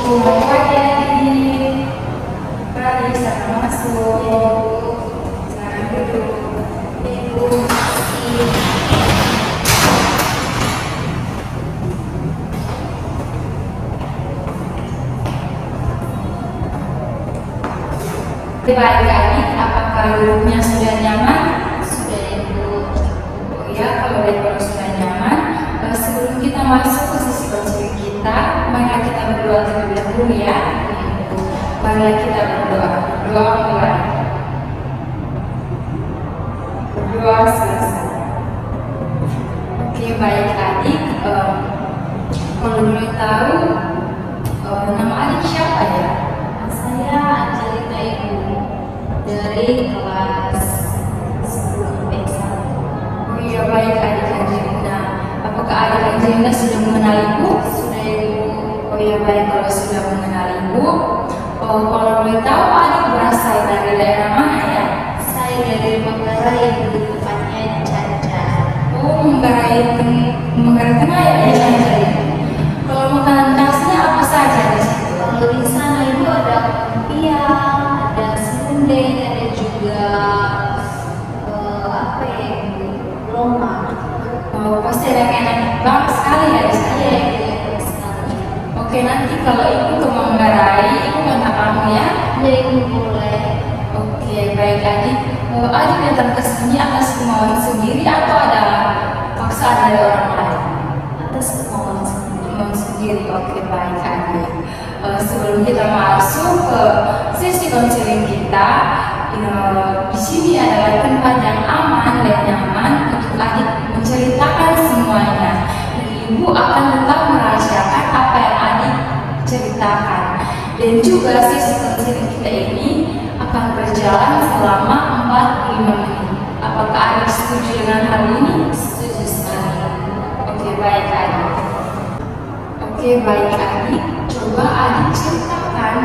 Selamat pagi adik. Mari sama masuk. Silakan duduk. Ibu. Baik adik, apakah duduknya sudah nyaman? Sudah Ibu. Oh ya, kalau sudah nyaman, sebelum kita masuk ke sesi konseling kita, mari kita berdoa terlebih dahulu ya. Mari kita berdoa. Berdoa mulai. Berdoa selesai. Oke, baik adik. Kalau boleh tahu, nama adik siapa ya? Saya Angelina Ibu dari kelas 10 B1. Oh iya, baik adik Angelina. Apakah adik Angelina sudah mengenal ibu? Sudah Ibu. Oh iya, baik kalau sudah mengenal ibu. Kalau boleh tahu adik berasal dari daerah mana ya? Saya dari Manggarai Ibu, tepatnya di Caca. Oh, Manggarai Tengah ya? Ya. Kalau makanan khasnya apa saja di situ? Kalau di sana Ibu ada lumpia, ada serundeng, ada juga apa ya Ibu? Lomak. Oh, pasti ada enak banget sekali ya di sana. Iya Ibu, enak sekali. Oke, nanti kalau ibu ke Manggarai, ibu kontak kamu ya. Ya Ibu boleh. Oke, baik adik. Adik datang ke sini atas kemauan sendiri atau ada paksaan dari orang lain? Atas kemauan sendiri. Kemauan sendiri. Oke, baik adik. Sebelum kita masuk ke sesi konseling kita, di sini adalah tempat yang aman dan nyaman untuk adik menceritakan semuanya. Dan ibu akan tetap merahasiakan apa yang adik ceritakan. Dan juga sesi konseling kita ini akan berjalan selama 45 menit. Apakah adik setuju dengan hal ini? Setuju sekali. Oke, baik adik. Oke, baik adik. Coba adik ceritakan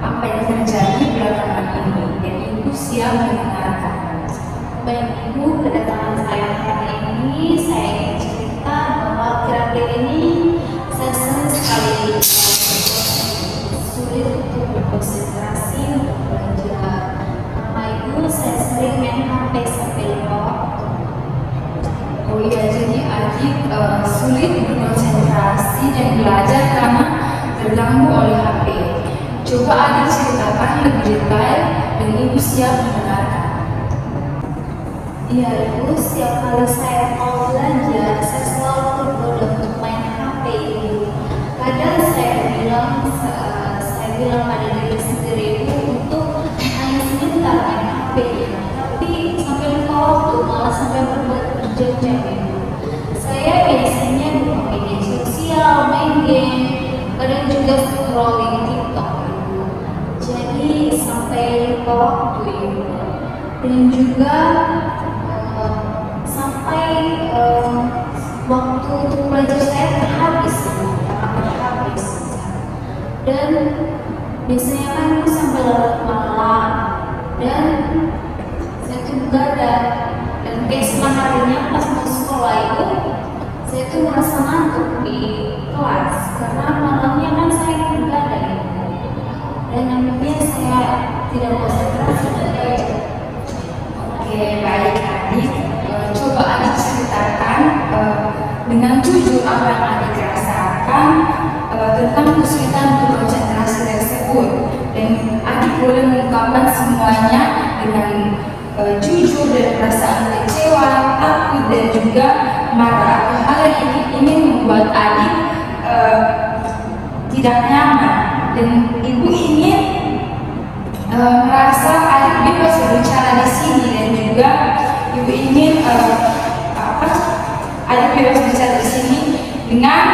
apa yang terjadi belakangan ini. Dan ibu siap mendengarkan. Baik Ibu, kedatangan saya hari ini saya ingin cerita bahwa akhir-akhir ini saya sering sekali sulit untuk berkonsentrasi untuk belajar. Karena itu saya sering main HP sampai lupa waktu. Oh iya, jadi adik sulit berkonsentrasi dan belajar karena terganggu oleh HP. Coba adik ceritakan lebih detail dan ibu siap mendengarkan. Iya Ibu, setiap kali saya mau belajar, saya selalu tergoda untuk main HP Ibu. Kadang saya bilang pada diri sendiri Ibu untuk hanya sebentar main HP ya. Tapi sampai lupa waktu, malah sampai berjam-jam Ibu. Saya biasanya buka media sosial, main game, kadang juga scrolling TikTok Ibu. Jadi sampai lupa waktu Ibu. Dan juga sampai waktu untuk belajar saya terhabis dan biasanya kan itu sampai larut malam dan saya tuh begadang dan keesokan harinya pas mau sekolah itu saya tuh merasa ngantuk di kelas karena malamnya kan saya begadang dan akhirnya saya tidak konsentrasi dan belajar. Oke, baik adik. Coba adik ceritakan dengan jujur apa yang adik rasakan tentang kesulitan untuk konsentrasi tersebut. Dan adik boleh mengungkapkan semuanya dengan jujur dan perasaan kecewa, takut dan juga marah. Hal ini membuat adik tidak nyaman dan ibu ingin merasa adik bebas berbicara di sini dan juga ibu ingin adik bebas bicara di sini dengan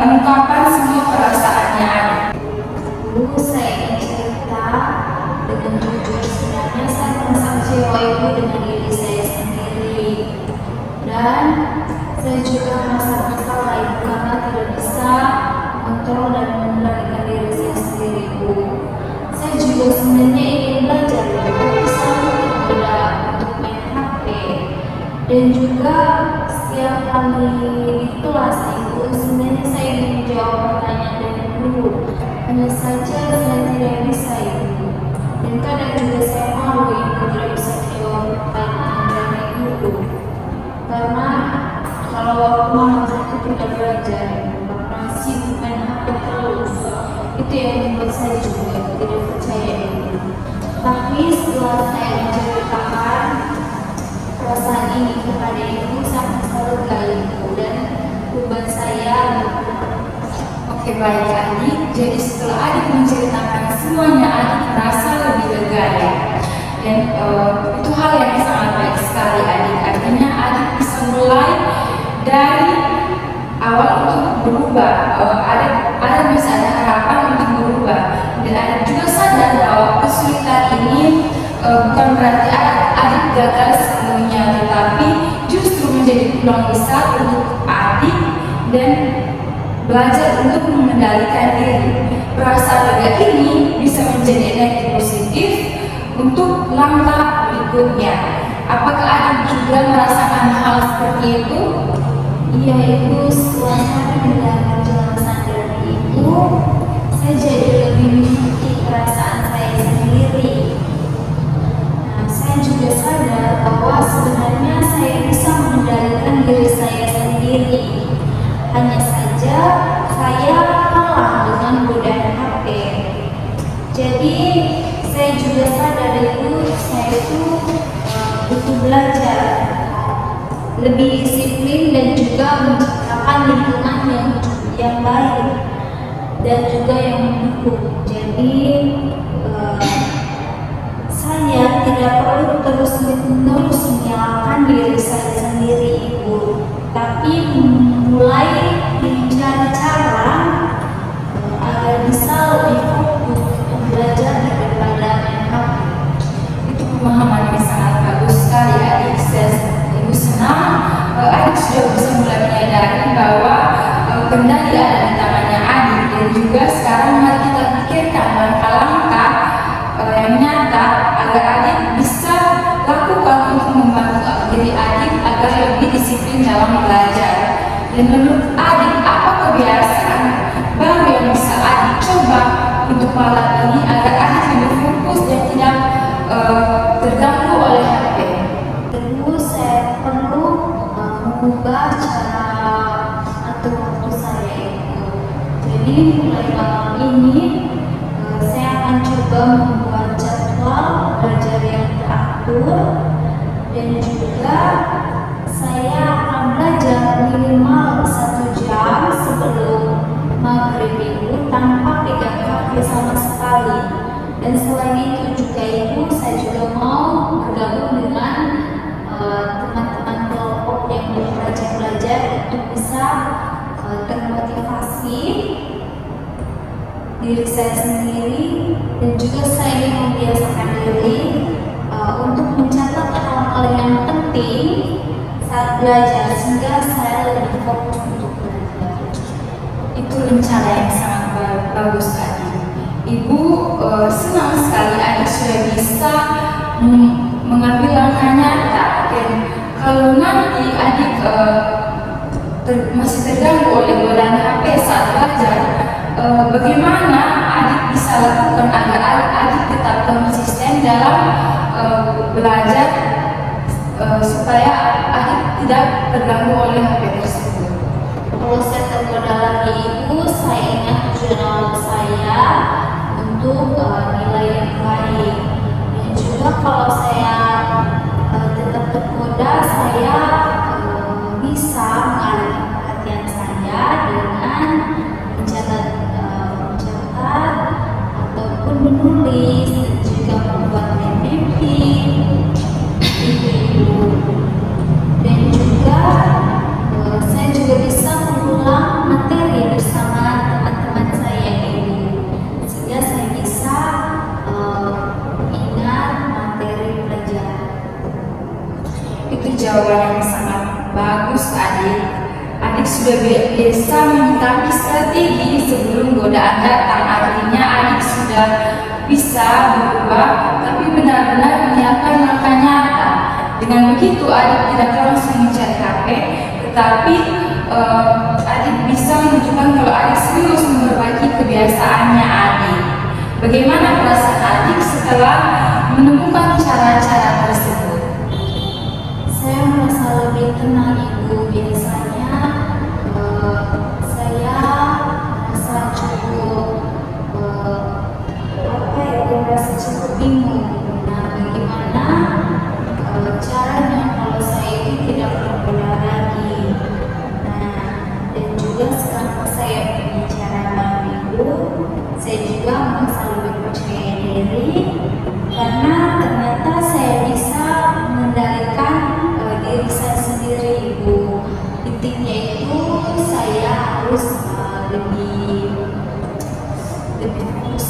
mengungkapkan semua perasaannya adik. Dulu saya ingin cerita dengan jujur, sebenarnya saya merasa kecewa Ibu dengan diri saya sendiri dan saya juga merasa bersalah Ibu karena tidak bisa mengontrol dan mengendalikan diri saya sendiri Ibu. Saya juga sebenarnya ingin belajar tapi selalu tergoda untuk main HP dan juga setiap kali di kelas Ibu sebenarnya saya ingin menjawab pertanyaan dari guru terus. Itu yang membuat saya juga tidak percaya itu. Tapi setelah saya menceritakan perasaan ini kepada ibu, sangat terluka ibu dan beban saya. Oke, baik adik. Jadi setelah adik menceritakan semuanya, adik merasa lebih lega ya. Dan itu hal yang sangat baik sekali adik. Artinya adik bisa mulai dari awal untuk berubah. Ada bisa ada harapan untuk berubah. Dan adik juga sadar bahwa kesulitan ini bukan berarti adik gagal sepenuhnya, tetapi justru menjadi peluang besar untuk adik dan belajar untuk mengendalikan diri. Perasaan lega ini bisa menjadi energi positif untuk langkah berikutnya. Apakah adik juga merasakan hal seperti itu? Iya ibu, setelah saya mendengar penjelasan dari ibu, saya jadi lebih mengerti perasaan saya sendiri. Nah, saya juga sadar bahwa sebenarnya saya bisa mengendalikan diri saya sendiri. Hanya saja saya kalah dengan godaan HP. Jadi saya juga sadar ibu, saya itu butuh belajar lebih disiplin dan juga menciptakan lingkungan yang baik dan juga yang mendukung. Jadi saya tidak perlu terus-menerus menyalahkan diri saya sendiri ibu, tapi mulai mencari cara agar bisa lebih fokus untuk belajar daripada main HP. Itu pemahaman yang sangat bagus sekali adik. Ibu senang adik sudah bisa mulai menyadari bahwa kendali ada di tangannya adik, dan juga sekarang mari kita pikirkan langkah-langkah yang nyata agar adik bisa lakukan untuk membantu diri adik agar lebih disiplin dalam belajar. Dan menurut adik, apa kebiasaan baru yang bisa adik coba untuk malam ini agar adik lebih fokus dan tidak terganggu oleh HP? Terus saya perlu mengubah cara atur waktu saya itu. Jadi mulai malam ini saya akan coba membuat jadwal belajar yang teratur, dan juga saya akan belajar minimal 1 jam sebelum maghrib itu tanpa pegang HP sama sekali. Dan selain itu juga ibu, saya juga mau bergabung dengan teman-teman kelompok yang belajar untuk bisa termotivasi diri saya sendiri, dan juga saya ingin membiasakan diri untuk mencatat hal-hal yang penting saat belajar sehingga saya lebih fokus untuk belajar. Itu rencana yang sangat bagus adik. Ibu senang sekali adik sudah bisa mengambil langkah nyata, dan kalau nanti adik masih terganggu oleh godaan HP saat belajar, bagaimana adik bisa lakukan agar adik tetap konsisten dalam belajar supaya adik tidak terganggu oleh HP tersebut? Kalau saya tergoda lagi ibu, saya ingat jurnal saya untuk nilai yang baik. Dan juga kalau saya tetap tergoda, saya bisa mengalihkan perhatian saya dengan mencatat ataupun menulis, dan juga membuat PPT itu. Dan juga saya juga bisa mengulang materi bersama teman-teman saya ini, sehingga saya bisa ingat materi pelajaran. Itu jawaban yang sangat bagus adik. Adik sudah biasa menyikapi strategi sebelum godaan datang. Artinya adik sudah bisa berubah, tapi benar-benar menyiapkan langkah nyata. Dengan begitu adik tidak langsung mencari HP, tetapi adik bisa menunjukkan kalau adik serius memperbaiki kebiasaannya adik. Bagaimana perasaan adik setelah menemukan cara-cara tersebut? Saya merasa lebih tenang ibu. Biasanya saya merasa lebih fokus.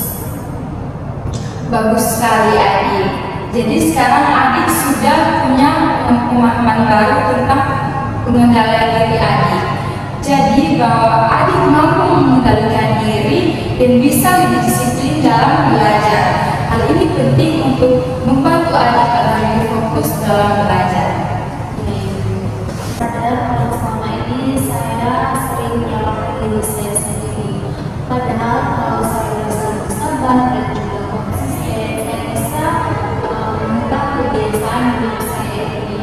Bagus sekali adik. Jadi sekarang adik sudah punya pemahaman baru tentang pengendalian diri adik. Jadi bahwa adik mampu mengendalikan diri dan bisa lebih disiplin dalam belajar. Hal ini penting untuk membantu adik agar lebih fokus dalam belajar. Padahal kalau selama ini saya sering menyalahkan diri saya sendiri. Padahal kalau saya bisa bersabar dan juga konsisten, saya bisa mengubah kebiasaan hidup saya ini.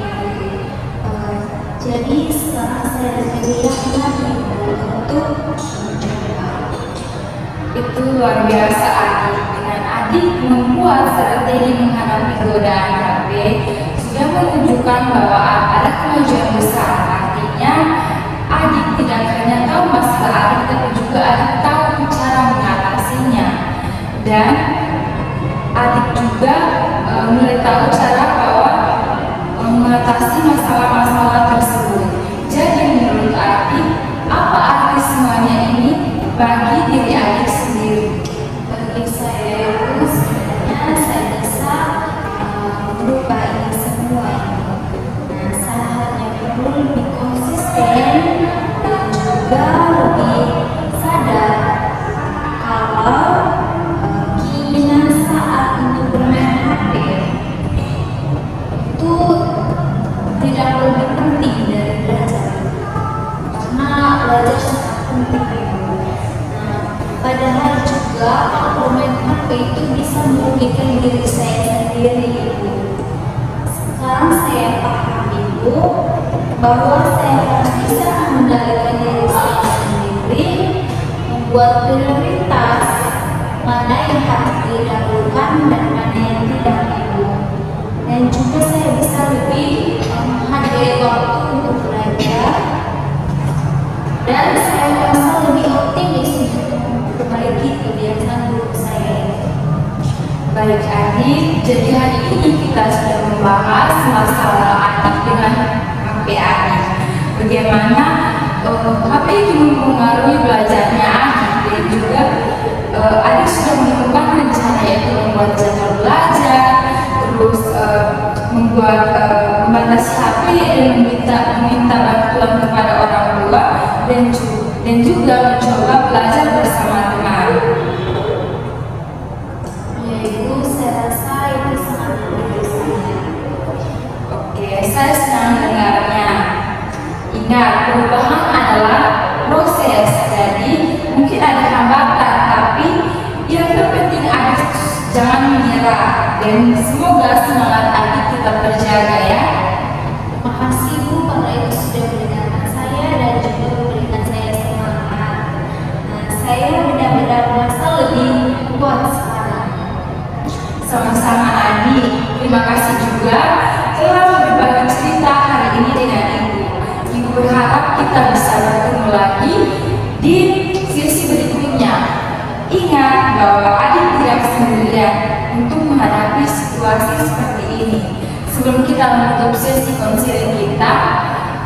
Jadi sekarang saya lebih yakin lagi untuk mencoba. Itu luar biasa adik. Dengan adik membuat strategi menghadapi godaan HP sudah menunjukkan bahwa ada kemajuan besar. Artinya adik tidak hanya tahu masalah adik, tapi juga adik tahu cara mengatasinya. Dan adik juga mulai tahu cara bahwa mengatasi masalah-masalah tersebut. Jadi menurut adik, apa arti semuanya ini bagi diri adik sendiri? Bagi saya itu sebenarnya saya bisa merubah ini semua. Nah, saya hanya perlu lebih konsisten dan juga lebih sadar kalau keinginan saat untuk bermain HP itu tidak lebih penting dari belajar, karena belajar sangat penting. Nah, padahal juga kalau bermain HP itu bisa merugikan diri saya sendiri, Ibu. Sekarang saya paham, Ibu, bahwa saya harus bisa mengendalikan diri saya sendiri, membuat prioritas mana yang harus didahulukan dan mana yang tidak, Ibu. Dan juga saya bisa lebih menghargai waktu untuk belajar, dan saya merasa lebih optimis untuk memperbaiki kebiasaan buruk saya. Baik adik, jadi hari ini kita sudah membahas masalah adik dengan HP adik. Bagaimana HP itu mempengaruhi belajarnya adik, dan juga adik sudah menemukan rencana yaitu membuat jadwal belajar, terus membatasi HP dan meminta bantuan kepada orang tua, dan juga mencoba belajar bersama teman. Ya, Ibu, saya rasa itu sangat bagus. Oke, saya senang mendengarnya. Ingat, perubahan adalah proses, jadi mungkin ada hambatan, tapi yang terpenting adik jangan menyerah, dan semoga semangat adik tetap terjaga ya. Terima kasih, Bu, karena Ibu sudah mendengarkan saya dan juga memberikan saya semangat. Nah, saya benar-benar merasa lebih kuat sekarang. Sama-sama adik, terima kasih juga telah berbagi cerita hari ini dengan Ibu. Ibu berharap kita bisa bertemu lagi di sesi berikutnya. Ingat bahwa adik tidak sendirian untuk menghadapi situasi seperti ini. Sebelum kita menutup sesi konseling kita,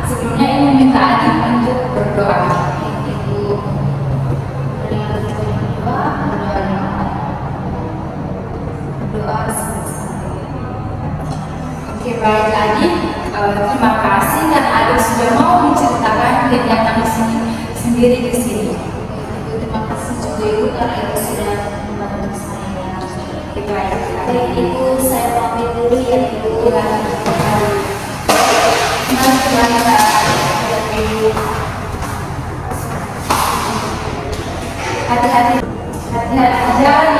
sebelumnya Ibu minta adik untuk berdoa. Ibu, berikan doa sama-sama. Oke, baik adik, terima kasih karena adik sudah mau menceritakan kegiatan sendiri ke sini. Terima kasih juga, Ibu, karena Ibu sudah membantu saya. Baik, Baik, Ibu, saya pamit dulu ya, Ibu. Hati-hati, hati-hati jalan.